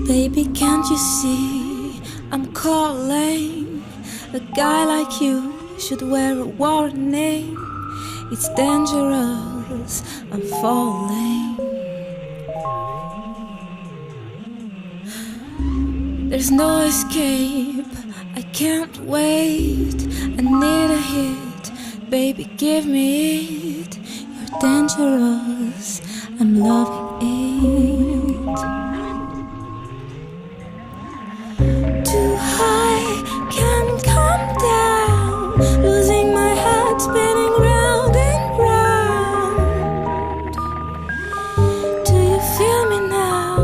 Baby, can't you see I'm calling? A guy like you should wear a warning. It's dangerous, I'm falling. There's no escape, I can't wait. I need a hit, baby, give me it. You're dangerous, I'm loving it. Too high, can't come down. Losing my head, spinning round and round. Do you feel me now?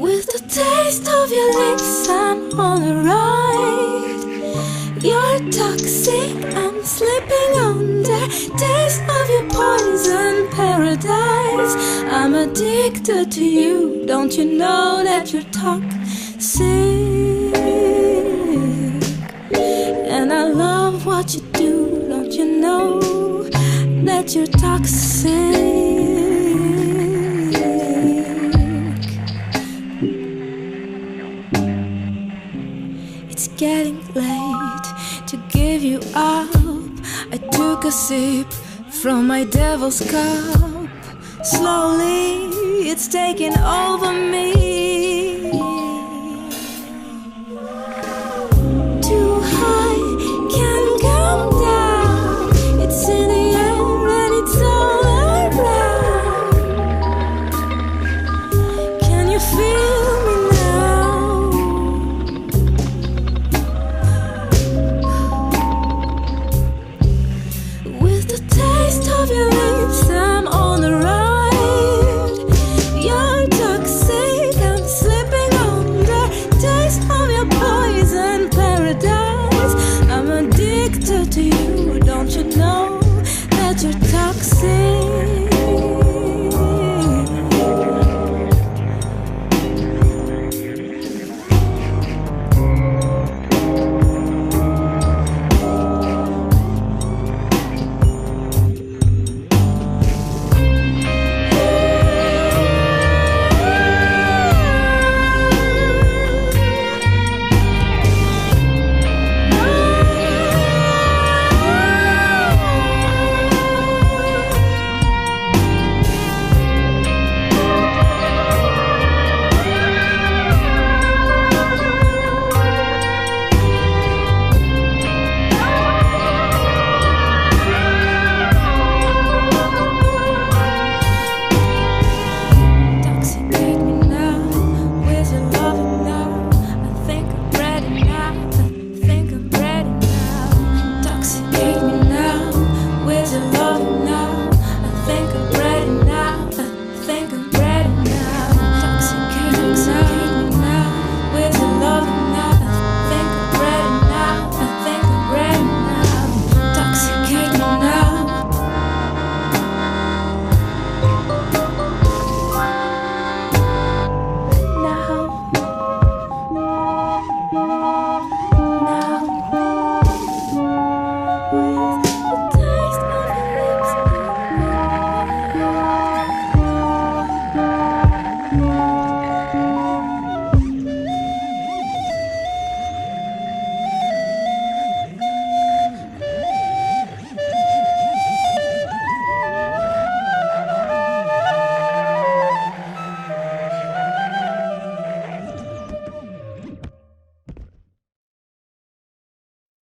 With the taste of your lips, I'm on a ride. You're toxic, I'm slipping under. Taste of your poison paradise. I'm addicted to you. Don't you know that you're toxic? And I love what you do. Don't you know that you're toxic? It's getting late to give you up. I took a sip from my devil's cup. Slowly, it's taking over me.